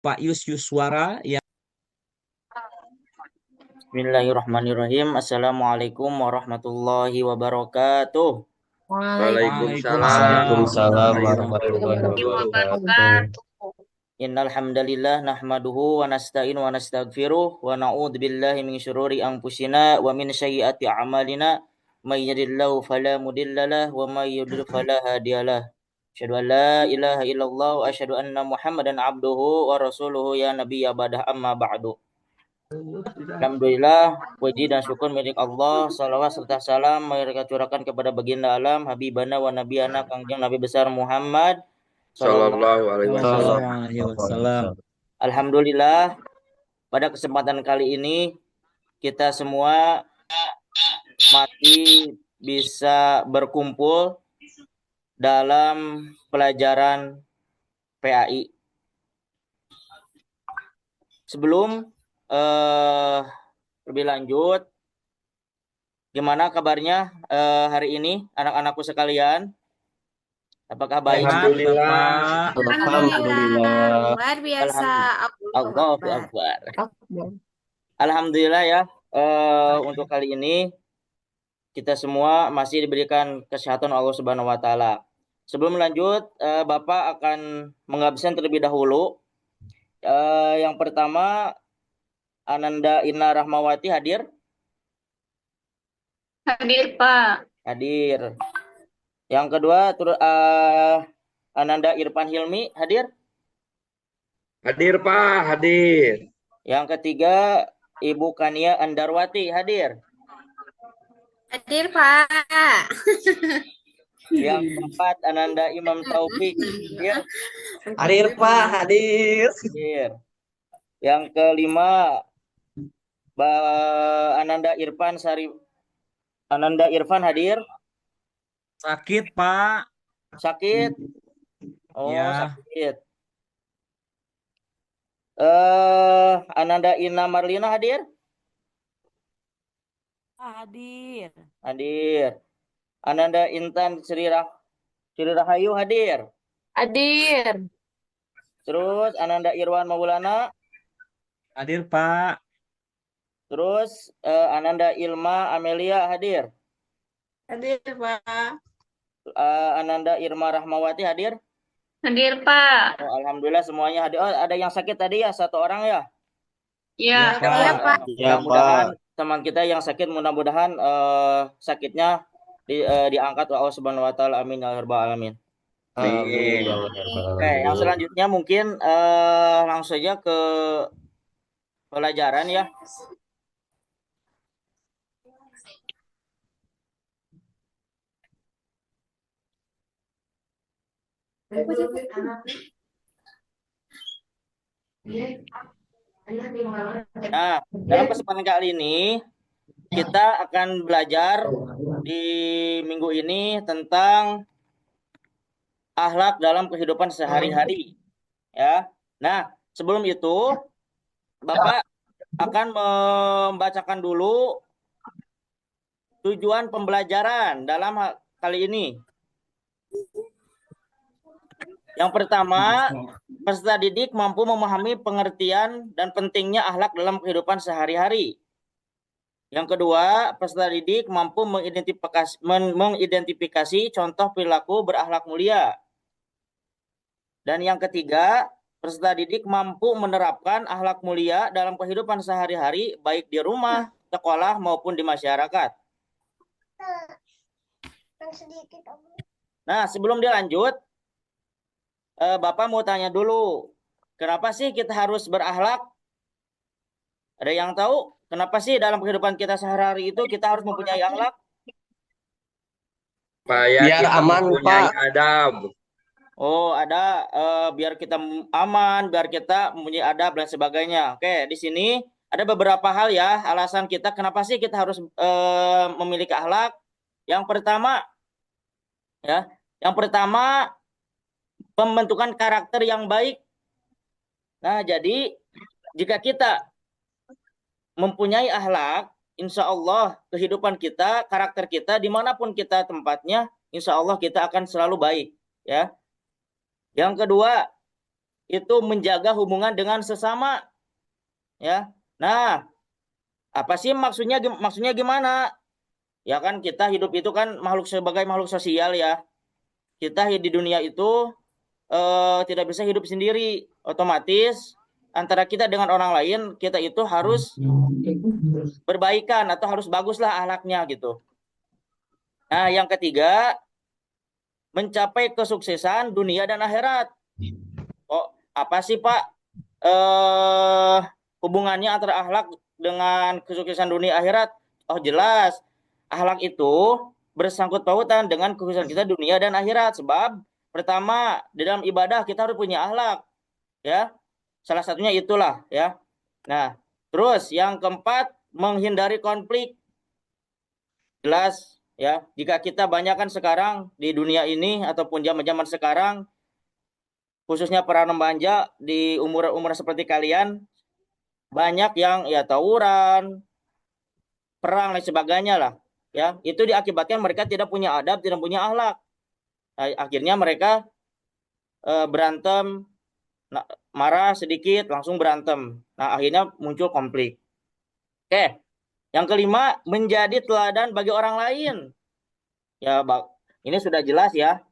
Pak Yuswara yang Bismillahirrahmanirrahim. Assalamualaikum warahmatullahi wabarakatuh. Waalaikumsalam Waalaikumsalam Waalaikumsalam warahmatullahi warahmatullahi wabarakatuh. wabarakatuh. Innal hamdalillah nahmaduhu wa nasta'inu wa nastaghfiruh wa na'udzu billahi min syururi anfusina wa min sayyiati a'malina may yahdihillahu fala mudhillalah wa may yudhlil fala hadiyalah. Asyhadu an la ilaha illallah wa asyhadu anna Muhammadan abduhu wa rasuluhu ya nabiyya ba'da amma ba'du. Alhamdulillah, puji dan syukur milik Allah, salawat serta salam mereka curahkan kepada baginda alam, habibana wa nabiyana kangjeng Nabi besar Muhammad sallallahu Sallallahu alaihi alaihi wasallam. wasallam. Sallallahu Alaihi Wasallam. Alhamdulillah, pada kesempatan kali ini kita semua masih bisa berkumpul dalam pelajaran PAI. Sebelum lebih lanjut, gimana kabarnya hari ini anak-anakku sekalian? Apakah baik? Alhamdulillah. Bapak. Alhamdulillah. Luar biasa. Allahu Akbar. Alhamdulillah ya. Untuk kali ini kita semua masih diberikan kesehatan Allah Subhanahu wa taala. Sebelum lanjut, Bapak akan mengabsen terlebih dahulu. Yang pertama, Ananda Ina Rahmawati hadir? Hadir, Pak. Hadir. Yang kedua, Ananda Irfan Hilmi hadir? Hadir Pak, hadir. Yang ketiga, Ibu Kania Andarwati hadir? Hadir, Pak. Yang keempat, Ananda Imam Taufik hadir? Hadir Pak, hadir. Hadir. Yang kelima, Ananda Irfan hadir? Sakit, Pak. Sakit? Oh, Ya. sakit. Ananda Ina Marlina hadir? Hadir. Hadir. Ananda Intan Sri Rahayu hadir? Hadir. Terus Ananda Irwan Maulana? Hadir, Pak. Terus Ananda Ilma Amelia hadir? Hadir, Pak. Ananda Irma Rahmawati hadir? Hadir, Pak. Oh, alhamdulillah semuanya hadir. Oh, ada yang sakit tadi ya, satu orang ya? Ya, Pak. ya, Pak. Ya, Mudah-mudahan Pak. teman kita yang sakit, mudah-mudahan sakitnya diangkat oleh Allah Subhanahu wa taala. Amin ya rabbal alamin. Amin. Oke, yang selanjutnya mungkin langsung saja ke pelajaran ya. Nah, dalam kesempatan kali ini kita akan belajar di minggu ini tentang akhlak dalam kehidupan sehari-hari. Ya. Nah, sebelum itu Bapak akan membacakan dulu tujuan pembelajaran dalam kali ini. Yang pertama, peserta didik mampu memahami pengertian dan pentingnya akhlak dalam kehidupan sehari-hari. Yang kedua, peserta didik mampu mengidentifikasi contoh perilaku berakhlak mulia. Dan yang ketiga, peserta didik mampu menerapkan akhlak mulia dalam kehidupan sehari-hari, baik di rumah, sekolah, maupun di masyarakat. Nah, sebelum dilanjut, Bapak mau tanya dulu, kenapa sih kita harus berakhlak? Ada yang tahu kenapa sih dalam kehidupan kita sehari-hari itu kita harus mempunyai akhlak? Supaya Biar kita aman, mempunyai Pak. adab. Oh, ada biar kita aman, biar kita mempunyai adab dan sebagainya. Oke, di sini ada beberapa hal ya, alasan kita kenapa sih kita harus memiliki akhlak. Yang pertama, ya, pembentukan karakter yang baik. Nah, jadi jika kita mempunyai akhlak, insya Allah kehidupan kita, karakter kita, dimanapun kita tempatnya, insya Allah kita akan selalu baik. Ya. Yang kedua, itu menjaga hubungan dengan sesama, ya. Nah, apa sih maksudnya gimana? Ya kan kita hidup itu kan sebagai makhluk sosial ya. Kita di dunia itu tidak bisa hidup sendiri. Otomatis antara kita dengan orang lain, kita itu harus berbaikan atau harus baguslah akhlaknya gitu. Nah, yang ketiga, mencapai kesuksesan dunia dan akhirat. Oh, apa sih Pak hubungannya antara akhlak dengan kesuksesan dunia akhirat? Oh, jelas. Akhlak itu bersangkut pautan dengan kesuksesan kita dunia dan akhirat. Sebab pertama, di dalam ibadah kita harus punya akhlak, ya. Salah satunya itulah, ya. Nah, terus yang keempat, menghindari konflik. Jelas, ya. Jika kita banyakkan sekarang di dunia ini ataupun zaman-zaman sekarang, khususnya para remaja di umur-umur seperti kalian, banyak yang ya tawuran, perang dan sebagainya lah, ya. Itu diakibatkan mereka tidak punya adab, tidak punya akhlak. Nah, akhirnya mereka berantem, marah sedikit langsung berantem. Nah, akhirnya muncul konflik. Oke. Yang kelima, menjadi teladan bagi orang lain. Ya, ini sudah jelas ya.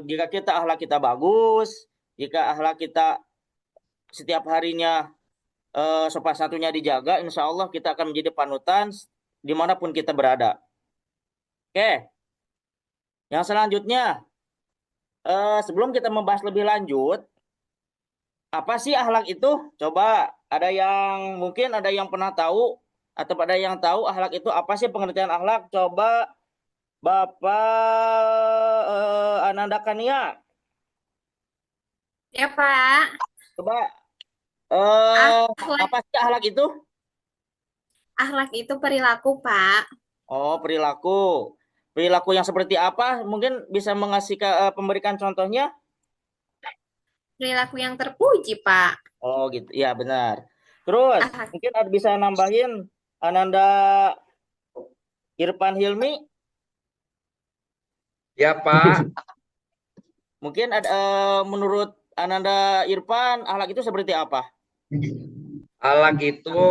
Jika akhlak kita bagus, jika akhlak kita setiap harinya sopan santunnya dijaga, insya Allah kita akan menjadi panutan dimanapun kita berada. Oke. Yang selanjutnya, sebelum kita membahas lebih lanjut, apa sih akhlak itu? Coba mungkin ada yang pernah tahu atau ada yang tahu akhlak itu apa sih, pengertian akhlak? Coba Bapak Ananda Kania. Ya, Pak. Coba Akhlak, apa sih akhlak itu? akhlak itu perilaku, Pak. Oh, perilaku. Perilaku yang seperti apa? Mungkin bisa memberikan contohnya? Perilaku yang terpuji, Pak. Oh, gitu. Ya, benar. Terus, Akhlak. mungkin bisa nambahin Ananda Irfan Hilmi. Ya, Pak. Mungkin menurut Ananda Irfan, akhlak itu seperti apa? Akhlak itu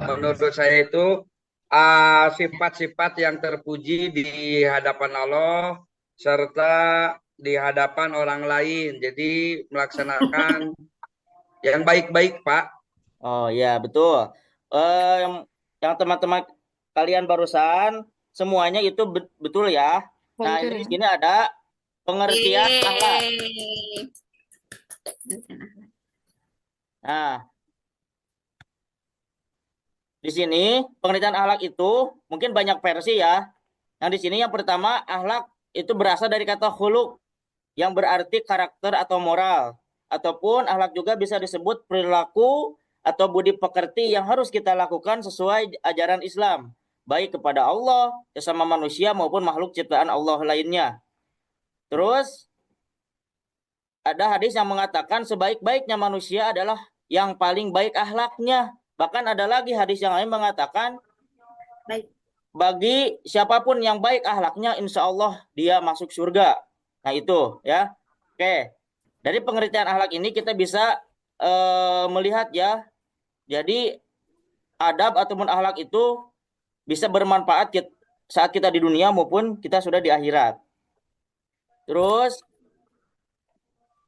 menurut saya itu sifat-sifat yang terpuji di hadapan Allah serta di hadapan orang lain. Jadi melaksanakan yang baik-baik, Pak. Oh ya, betul. Yang teman-teman kalian barusan semuanya itu betul ya. Nah, ini di sini ada pengertian akhlak. Yeay. Nah, di sini pengertian akhlak itu mungkin banyak versi ya. Yang di sini yang pertama, akhlak itu berasal dari kata khuluq yang berarti karakter atau moral. Ataupun akhlak juga bisa disebut perilaku atau budi pekerti yang harus kita lakukan sesuai ajaran Islam, baik kepada Allah, sesama manusia maupun makhluk ciptaan Allah lainnya. Terus ada hadis yang mengatakan sebaik-baiknya manusia adalah yang paling baik akhlaknya. Bahkan ada lagi hadis yang lain mengatakan Baik. bagi siapapun yang baik akhlaknya, insya Allah dia masuk surga. Nah itu ya. Oke. Dari pengertian akhlak ini kita bisa melihat ya. Jadi adab ataupun akhlak itu bisa bermanfaat saat kita di dunia maupun kita sudah di akhirat. Terus,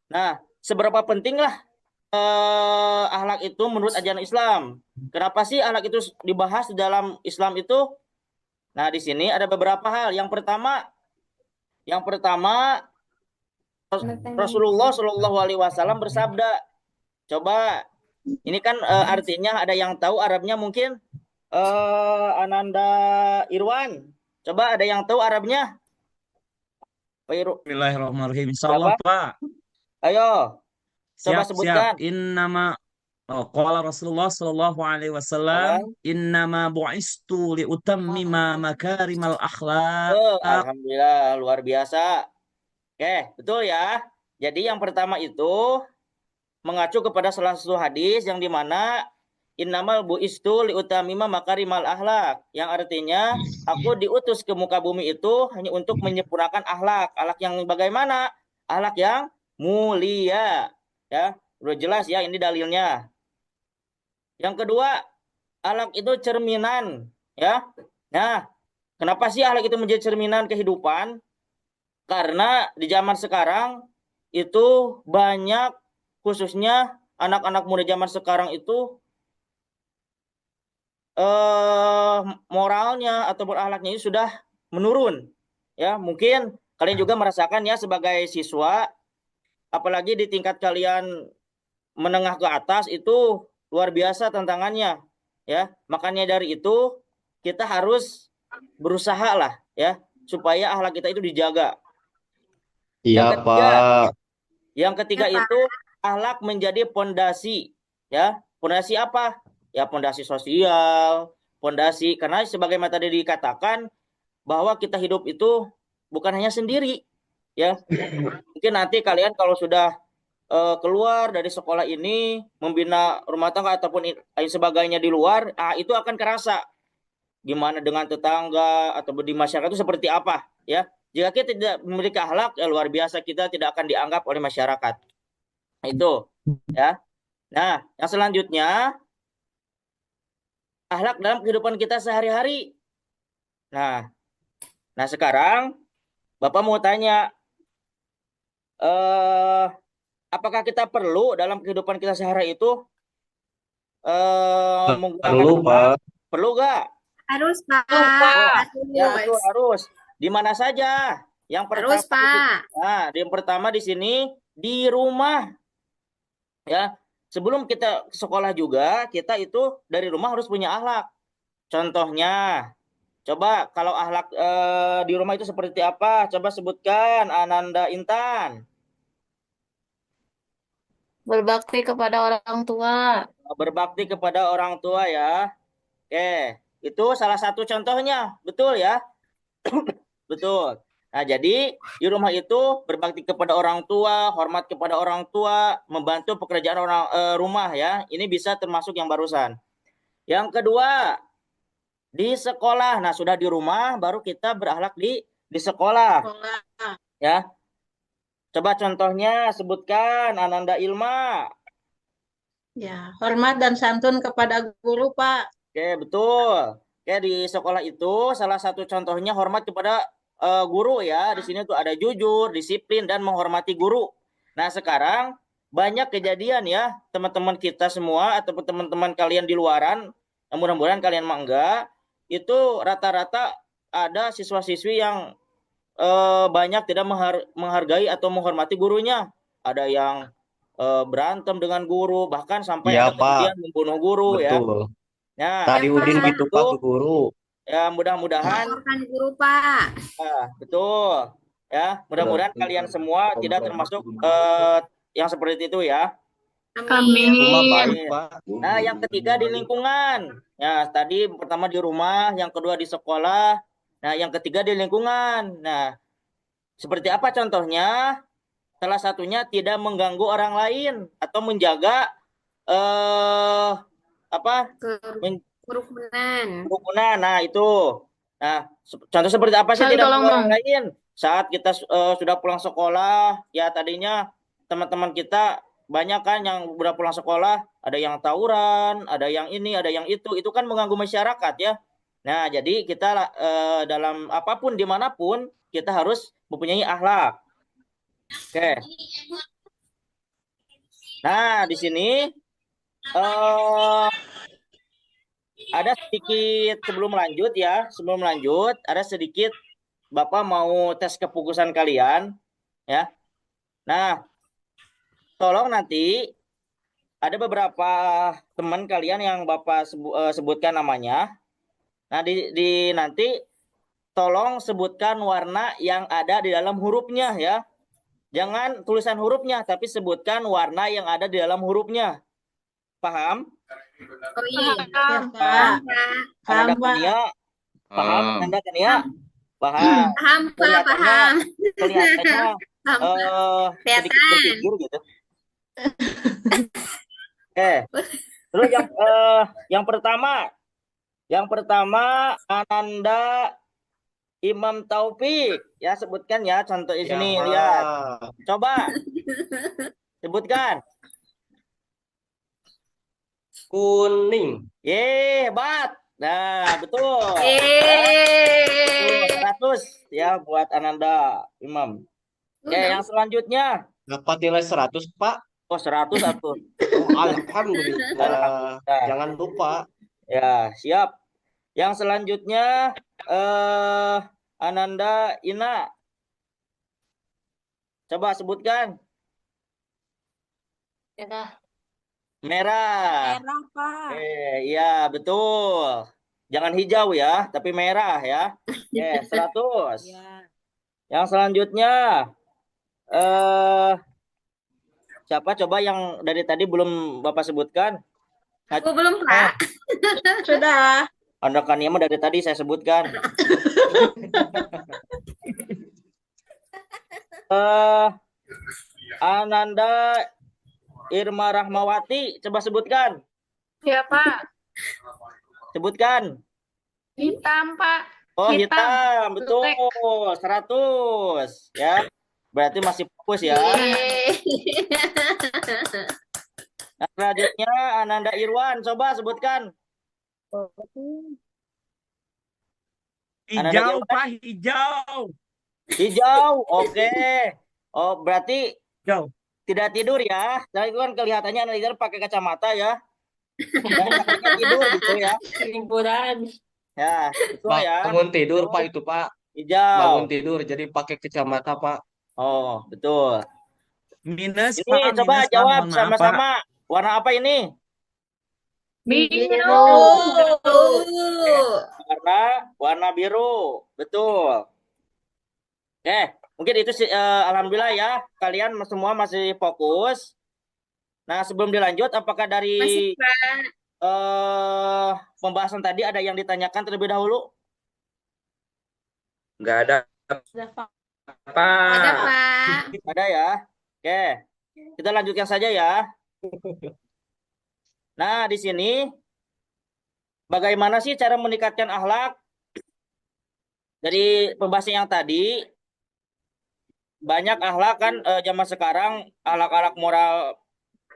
nah seberapa pentinglah akhlak itu menurut ajaran Islam? Kenapa sih akhlak itu dibahas di dalam Islam itu? Nah, di sini ada beberapa hal. Yang pertama Rasulullah Shallallahu Alaihi Wasallam bersabda. Coba, ini kan artinya ada yang tahu Arabnya mungkin Ananda Irwan. Coba ada yang tahu Arabnya? Bismillahirrahmanirrahim. Insyaallah, Pak. Ayo, coba Siap, sebutkan. Qala Rasulullah sallallahu alaihi wasallam, innama bu'istu liutammima makarimal akhlaq. Alhamdulillah, luar biasa. Oke, betul ya. Jadi yang pertama itu mengacu kepada salah satu hadis yang dimana innamal bu'istu liutammima makarimal akhlaq, yang artinya aku diutus ke muka bumi itu hanya untuk menyempurnakan akhlak. Akhlak yang bagaimana? Akhlak yang mulia, ya. Udah jelas ya, ini dalilnya. Yang kedua, akhlak itu cerminan, ya. Nah, kenapa sih akhlak itu menjadi cerminan kehidupan? Karena di zaman sekarang itu banyak, khususnya anak-anak muda zaman sekarang itu moralnya atau berakhlaknya itu sudah menurun. Ya, mungkin kalian juga merasakan ya sebagai siswa, apalagi di tingkat kalian menengah ke atas itu luar biasa tantangannya. Ya, makanya dari itu kita harus berusaha lah ya supaya akhlak kita itu dijaga. Iya, Yang ketiga, Pak. Yang ketiga Ya, Pak. itu akhlak menjadi pondasi, ya. Pondasi apa? Ya pondasi sosial, pondasi karena sebagaimana tadi dikatakan bahwa kita hidup itu bukan hanya sendiri, ya. Mungkin nanti kalian kalau sudah keluar dari sekolah ini membina rumah tangga ataupun lain sebagainya di luar, itu akan kerasa gimana dengan tetangga atau di masyarakat itu seperti apa, ya. Jika kita tidak memiliki akhlak, ya luar biasa kita tidak akan dianggap oleh masyarakat. Itu, ya. Nah, yang selanjutnya akhlak dalam kehidupan kita sehari-hari. Nah, sekarang Bapak mau tanya, apakah kita perlu dalam kehidupan kita sehari itu menggunakan Perlu, akhlak? Pak. Perlu nggak? Harus, Pak. Ya betul Harus. harus. Di mana saja? Yang Harus, pertama, Pak. nah, yang pertama di sini di rumah, ya. Sebelum kita ke sekolah juga, kita itu dari rumah harus punya akhlak. Contohnya, coba kalau akhlak di rumah itu seperti apa? Coba sebutkan, Ananda Intan. Berbakti kepada orang tua. Berbakti kepada orang tua ya. Oke, itu salah satu contohnya, betul ya? Betul. Nah, jadi di rumah itu berbakti kepada orang tua, hormat kepada orang tua, membantu pekerjaan orang rumah ya. Ini bisa termasuk yang barusan. Yang kedua, di sekolah. Nah, sudah di rumah baru kita berakhlak di sekolah. Ya. Coba contohnya sebutkan Ananda Ilma. Ya, hormat dan santun kepada guru, Pak. Oke, betul. Oke, di sekolah itu salah satu contohnya hormat kepada guru ya. Di sini tuh ada jujur, disiplin, dan menghormati guru. Nah, sekarang banyak kejadian ya, teman-teman kita semua ataupun teman-teman kalian di luaran, mudah-mudahan kalian mah enggak, itu rata-rata ada siswa-siswi yang banyak tidak menghargai atau menghormati gurunya. Ada yang berantem dengan guru, bahkan sampai Iya, ada Pak. kejadian membunuh guru ya. Betul. Nah, Tadi Ya, Udin Pak. gitu, Pak, ke guru. ya mudah-mudahan, Laporkan guru, Pak. betul. Ya, mudah-mudahan kalian semua tidak termasuk yang seperti itu ya. Amin. Cuma Amin. baik, Pak. Nah, yang ketiga di lingkungan. Ya, tadi pertama di rumah, yang kedua di sekolah. Nah, yang ketiga di lingkungan. Nah, seperti apa contohnya? Salah satunya tidak mengganggu orang lain atau menjaga apa? Kerukunan. Kerukunan. Nah, itu. Nah, contoh seperti apa sih Saling tidak tolong mengganggu orang meng- lain? Saat kita sudah pulang sekolah, ya tadinya teman-teman kita banyak kan yang udah pulang sekolah, ada yang tawuran, ada yang ini, ada yang itu kan mengganggu masyarakat ya. Nah, jadi kita dalam apapun dimanapun kita harus mempunyai akhlak. Oke. Nah, di sini ada sedikit sebelum lanjut ya, ada sedikit Bapak mau tes kefokusan kalian ya. Nah, tolong nanti ada beberapa teman kalian yang Bapak sebutkan namanya. Nah, di nanti tolong sebutkan warna yang ada di dalam hurufnya ya. Jangan tulisan hurufnya, tapi sebutkan warna yang ada di dalam hurufnya. Paham? Oh iya. Paham, Paham, Pak. Pak. Paham, Ananda Pak. Kania, paham? Ah, Ananda Kania, paham? Paham, Pak. Kelihatannya, Paham. kelihatannya Paham, Pak. sedikit Kelihatan. berpikir gitu. Terus yang pertama Ananda Imam Taufik ya, sebutkan ya contoh di ya, sini, Pak. lihat. Coba sebutkan. Kuning. Hebat. Nah, betul. Yeay. 100 ya buat Ananda Imam. Oke, yang selanjutnya. Dapat nilai 100, Pak. Oh, 100 atau. Oh, alhamdulillah. Alhamdulillah. Jangan lupa. Ya, siap. Yang selanjutnya Ananda Ina. Coba sebutkan. Merah. Merah, Pak. Iya, betul. Jangan hijau ya, tapi merah ya. 100. Ya. Yang selanjutnya siapa coba yang dari tadi belum Bapak sebutkan? Aku belum, Pak. Sudah. Anda kan mah dari tadi saya sebutkan. Ananda Irma Rahmawati, coba sebutkan. Ya, Pak. Sebutkan. Hitam, Pak. Oh, Hitam. hitam, betul. 100 ya. Berarti masih fokus ya. Yeay. Nah, selanjutnya Ananda Irwan, coba sebutkan. Ananda Hijau, Irwan. Pak, hijau. Hijau, oke. Oh, berarti Hijau. tidak tidur ya. Saya kan kelihatannya Ananda Irwan pakai kacamata ya. Dan katanya tidur gitu ya. Liburan. Ya, betul ya. Bangun tidur, Pak, itu, Pak. Hijau. Bangun tidur, jadi pakai kacamata, Pak. Oh, betul. Minus, Ini Pak, coba minus, Pak. jawab Mohon maaf, Pak. sama-sama. Warna apa ini? Biru. Warna biru. Betul. Oke, mungkin itu sih alhamdulillah ya. Kalian semua masih fokus. Nah, sebelum dilanjut apakah dari Masih, Pak. pembahasan tadi ada yang ditanyakan terlebih dahulu? Nggak ada Sudah, Pak. Ada, Pak. Pak. Ada ya? Oke. Kita lanjutkan saja ya. Nah, di sini bagaimana sih cara meningkatkan akhlak? Dari pembahasan yang tadi banyak akhlak kan zaman sekarang akhlak-akhlak moral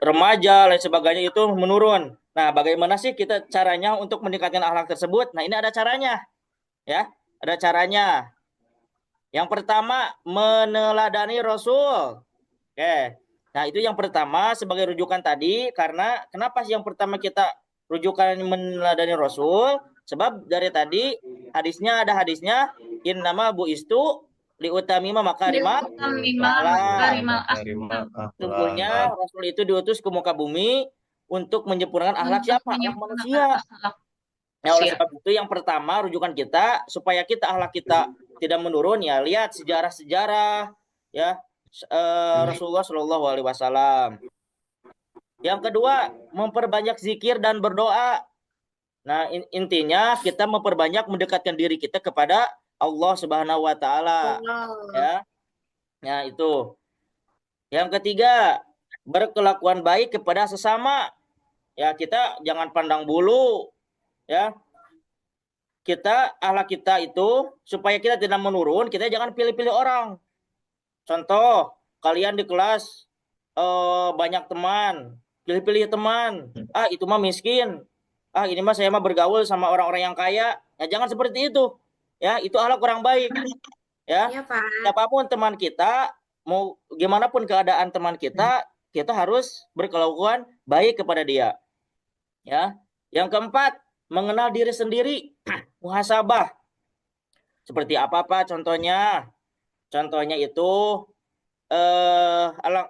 remaja lain sebagainya itu menurun. Nah, bagaimana sih kita caranya untuk meningkatkan akhlak tersebut? Nah, ini ada caranya. Ya, ada caranya. Yang pertama, meneladani Rasul. Oke. Nah, itu yang pertama sebagai rujukan tadi, karena kenapa sih yang pertama kita rujukan meneladani Rasul? Sebab dari tadi ada hadisnya innama buistu liutamima makarimal sesungguhnya Rasul itu diutus ke muka bumi untuk menyempurnakan akhlak siapa? Akhlak manusia. Nah, oleh sebab itu yang pertama rujukan kita supaya akhlak kita tidak menurun ya, lihat sejarah-sejarah ya Rasulullah Shallallahu Alaihi Wasallam. Yang kedua, memperbanyak zikir dan berdoa. Nah, intinya kita memperbanyak mendekatkan diri kita kepada Allah Subhanahu Wa Taala. Ya, nah itu. Yang ketiga, berkelakuan baik kepada sesama. Ya, kita jangan pandang bulu. Ya, akhlak kita itu supaya kita tidak menurun, kita jangan pilih-pilih orang. Contoh, kalian di kelas banyak teman, pilih-pilih teman. Ah, itu mah miskin. Ah, ini mah saya mah bergaul sama orang-orang yang kaya. Ya, jangan seperti itu. Ya, itu akhlak kurang baik. Ya, Iya, Pak. siapapun teman kita, mau gimana pun keadaan teman kita harus berkelakuan baik kepada dia. Ya, yang keempat, mengenal diri sendiri, muhasabah. Seperti apa contohnya? Contohnya itu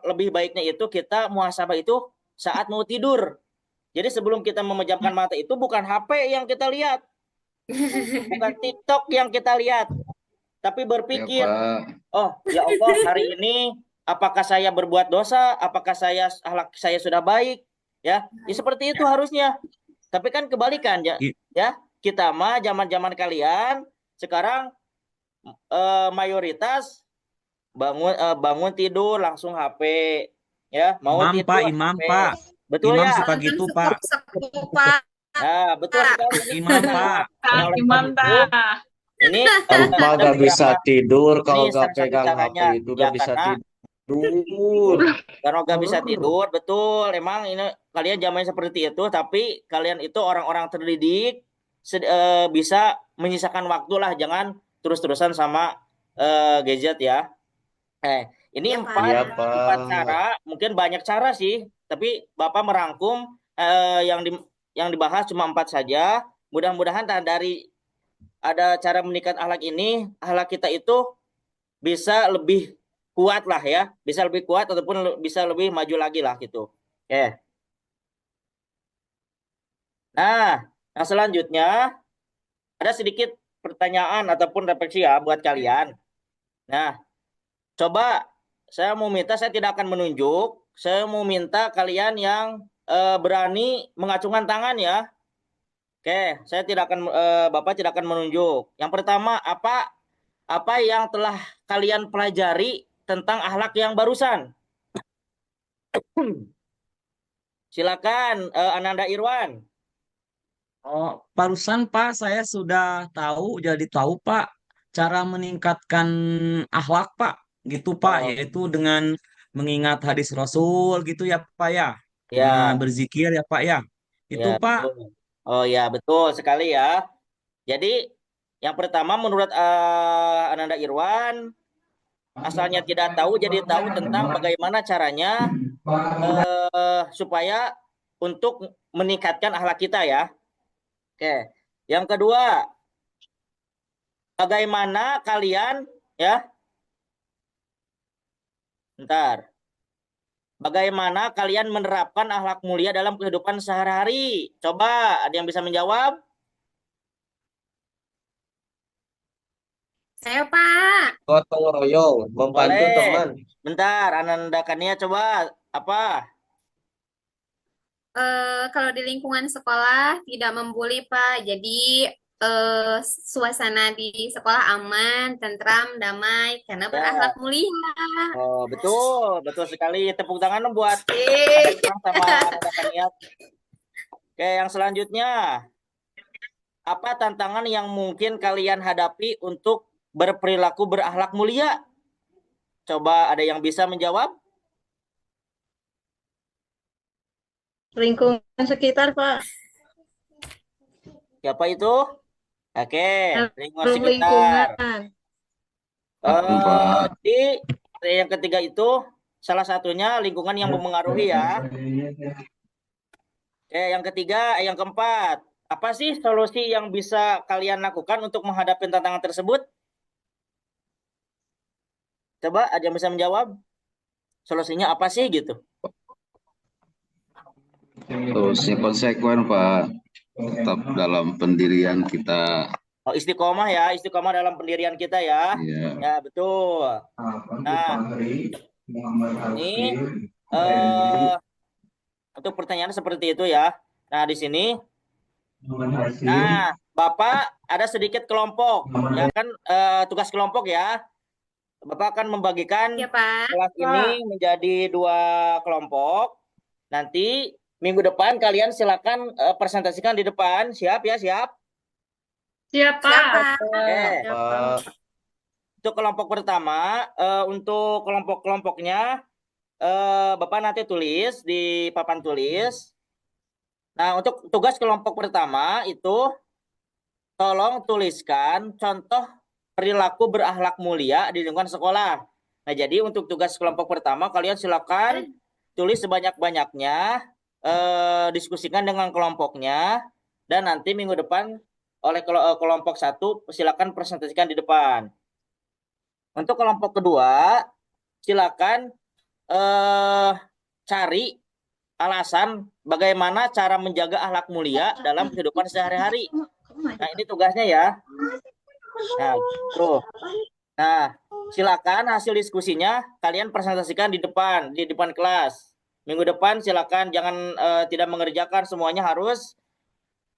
lebih baiknya itu kita muhasabah itu saat mau tidur. Jadi sebelum kita memejamkan mata itu bukan HP yang kita lihat, bukan TikTok yang kita lihat, tapi berpikir, oh ya Allah, hari ini apakah saya berbuat dosa, apakah akhlak saya sudah baik, ya seperti itu harusnya. Tapi kan kebalikan ya, kita mah zaman kalian sekarang mayoritas bangun tidur langsung HP, ya mau Imam, tidur Pak, HP. Imam, Pak. Betul Imam ya? suka gitu, Pak. Nah, betul sekali. Imam, Pak. Imam, Pak. Ini Kalau gak bisa tidur, kalau ini gak satu pegang caranya. HP itu Ya, gak bisa karena tidur. Kalau nggak bisa tidur, betul. Emang ini kalian zamannya seperti itu, tapi kalian itu orang-orang terdidik, bisa menyisakan waktu lah, jangan terus-terusan sama gadget ya. Ini Ya, Pak. empat Iya, empat Pak. cara, mungkin banyak cara sih, tapi Bapak merangkum yang dibahas cuma 4 saja. Mudah-mudahan dari ada cara meningkat akhlak ini, akhlak kita itu bisa lebih kuat lah ya, bisa lebih kuat ataupun bisa lebih maju lagi lah gitu. Oke. Nah, yang selanjutnya ada sedikit pertanyaan ataupun refleksi ya buat kalian. Nah, coba saya mau minta, saya tidak akan menunjuk, saya mau minta kalian yang berani mengacungkan tangan ya. Oke, saya tidak akan Bapak tidak akan menunjuk. Yang pertama, apa yang telah kalian pelajari tentang akhlak yang barusan? Silakan Ananda Irwan. Oh, barusan Pak, saya sudah jadi tahu Pak, cara meningkatkan akhlak Pak, gitu Pak, Oh, yaitu dengan mengingat hadis Rasul gitu ya Pak ya. ya, Berzikir ya Pak ya. ya Itu Pak. betul. Oh ya, betul sekali ya. Jadi yang pertama menurut Ananda Irwan, asalnya tidak tahu jadi tahu tentang bagaimana caranya supaya untuk meningkatkan akhlak kita ya. Oke. Yang kedua, bagaimana kalian ya? Bentar. Bagaimana kalian menerapkan akhlak mulia dalam kehidupan sehari-hari? Coba ada yang bisa menjawab? Saya, Pak. Gotong royong, membantu Boleh. teman. Bentar, Ananda Kania coba apa? Kalau di lingkungan sekolah tidak membuli, Pak. Jadi suasana di sekolah aman, tentram, damai, karena berakhlak Ya, mulia. oh, betul, betul sekali. Tepuk tangan dong buat Yeay. Irfan sama Ananda Kania. Oke, yang selanjutnya, apa tantangan yang mungkin kalian hadapi untuk berperilaku berakhlak mulia? Coba ada yang bisa menjawab? Lingkungan sekitar, Pak. Siapa itu? Oke, lingkungan Belum sekitar. lingkungan. Di yang ketiga itu salah satunya lingkungan yang mempengaruhi ya. Yang ketiga, yang keempat, apa sih solusi yang bisa kalian lakukan untuk menghadapi tantangan tersebut? Coba ada yang bisa menjawab? Solusinya apa sih gitu? Terusnya konsekuen Pak, tetap dalam pendirian kita. Oh, istiqomah ya, istiqomah dalam pendirian kita ya. Ya. Ya, betul. Nah, ini untuk pertanyaan seperti itu ya. Nah, di sini Bapak ada sedikit kelompok, ya kan tugas kelompok ya. Bapak akan membagikan Ya, Pak. kelas ini menjadi 2 kelompok. Nanti minggu depan kalian silakan presentasikan di depan. Siap ya, siap? Siap, Siapa? Oke. Pak. Untuk kelompok pertama, untuk kelompok-kelompoknya Bapak nanti tulis di papan tulis. Nah, untuk tugas kelompok pertama itu tolong tuliskan contoh perilaku berakhlak mulia di lingkungan sekolah. Nah, jadi untuk tugas kelompok pertama kalian silakan tulis sebanyak-banyaknya, diskusikan dengan kelompoknya, dan nanti minggu depan oleh kelompok 1 silakan presentasikan di depan. Untuk kelompok kedua, silakan cari alasan bagaimana cara menjaga akhlak mulia dalam kehidupan sehari-hari. Nah, ini tugasnya ya. Nah, tuh. Nah, silakan hasil diskusinya kalian presentasikan di depan kelas. Minggu depan silakan jangan tidak mengerjakan, semuanya harus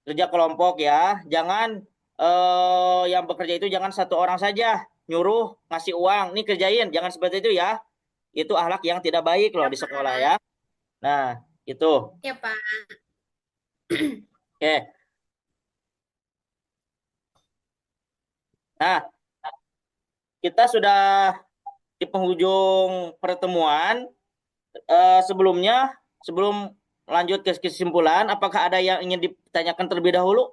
kerja kelompok ya. Jangan yang bekerja itu jangan 1 orang saja nyuruh ngasih uang, nih kerjain, jangan seperti itu ya. Itu akhlak yang tidak baik loh di sekolah ya. Nah, itu. Ya, Pak. Oke. Nah, kita sudah di penghujung pertemuan. Sebelum lanjut ke kesimpulan, apakah ada yang ingin ditanyakan terlebih dahulu?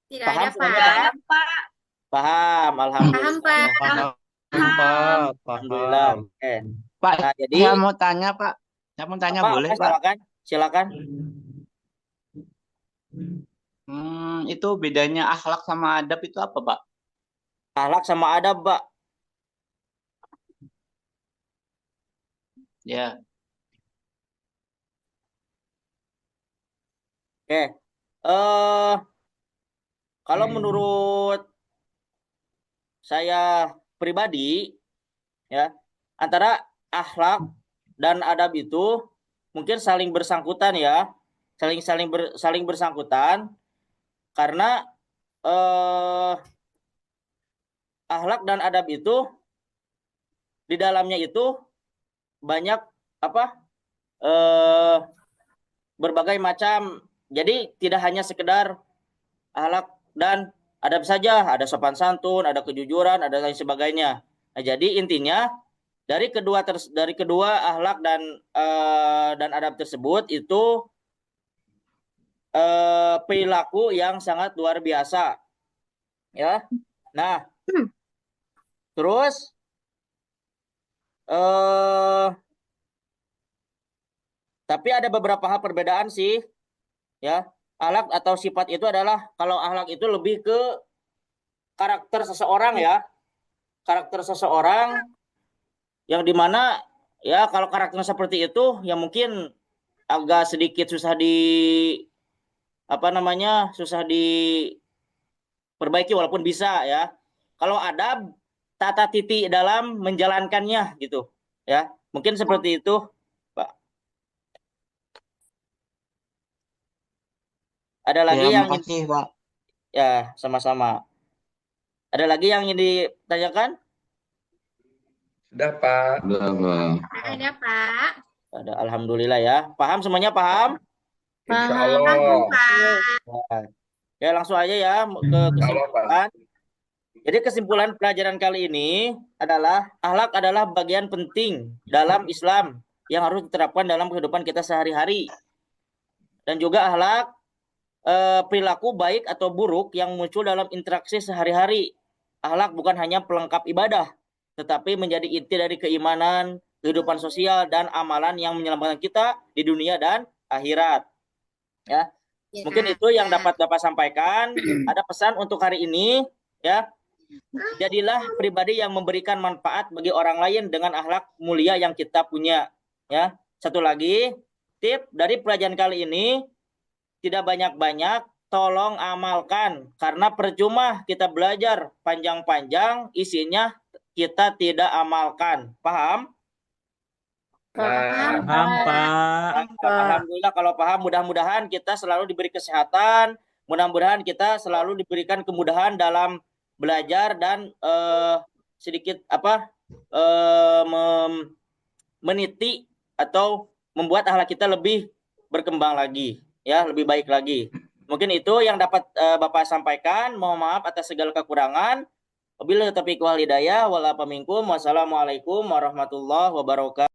Tidak Paham ada, semuanya? Pak. Paham, alhamdulillah. Paham, Pak. Pak, Alhamdulillah. paham. Oke. Pak, Nah, jadi saya mau tanya, Pak. Saya mau tanya boleh, Pak? silakan. Silakan. Itu bedanya akhlak sama adab itu apa, Pak? Akhlak sama adab, Pak. Ya. Oke. Kalau menurut saya pribadi, ya, antara akhlak dan adab itu mungkin saling bersangkutan ya, saling bersangkutan karena akhlak dan adab itu di dalamnya itu banyak berbagai macam. Jadi tidak hanya sekedar akhlak dan adab saja, ada sopan santun, ada kejujuran, ada lain sebagainya. Nah, jadi intinya dari kedua akhlak dan adab tersebut itu perilaku yang sangat luar biasa, ya. Nah, terus tapi ada beberapa hal perbedaan sih, ya. Akhlak atau sifat itu adalah, kalau akhlak itu lebih ke karakter seseorang ya, karakter seseorang yang dimana ya kalau karakternya seperti itu ya mungkin agak sedikit susah diperbaiki walaupun bisa ya. Kalau adab, tata titi dalam menjalankannya gitu ya, mungkin seperti itu, Pak. Ada lagi Ya, yang makasih, Pak. ya, sama-sama. Ada lagi yang ingin ditanyakan? Sudah, Pak. Udah, Pak. Ada, Pak. Ada, alhamdulillah ya. Paham semuanya, paham? Insya Paham. Allah. Pak. Ya, langsung aja ya ke Insya Allah, Pak. kesimpulan. Jadi kesimpulan pelajaran kali ini adalah akhlak adalah bagian penting dalam Islam yang harus diterapkan dalam kehidupan kita sehari-hari. Dan juga akhlak perilaku baik atau buruk yang muncul dalam interaksi sehari-hari. Akhlak bukan hanya pelengkap ibadah, tetapi menjadi inti dari keimanan, kehidupan sosial, dan amalan yang menyelamatkan kita di dunia dan akhirat. Ya, mungkin itu yang dapat Bapak sampaikan. Ada pesan untuk hari ini, ya. Jadilah pribadi yang memberikan manfaat bagi orang lain dengan akhlak mulia yang kita punya, ya. Satu lagi, tip dari pelajaran kali ini, tidak banyak-banyak, tolong amalkan, karena percuma kita belajar panjang-panjang, isinya kita tidak amalkan. Paham? Paham, Paham, Pak. Alhamdulillah kalau paham. Mudah-mudahan kita selalu diberi kesehatan, mudah-mudahan kita selalu diberikan kemudahan dalam belajar dan sedikit meniti atau membuat akhlak kita lebih berkembang lagi, ya, lebih baik lagi. Mungkin itu yang dapat Bapak sampaikan. Mohon maaf atas segala kekurangan. Wabillahi taufiq wal hidayah. Wassalamualaikum warahmatullahi wabarakatuh.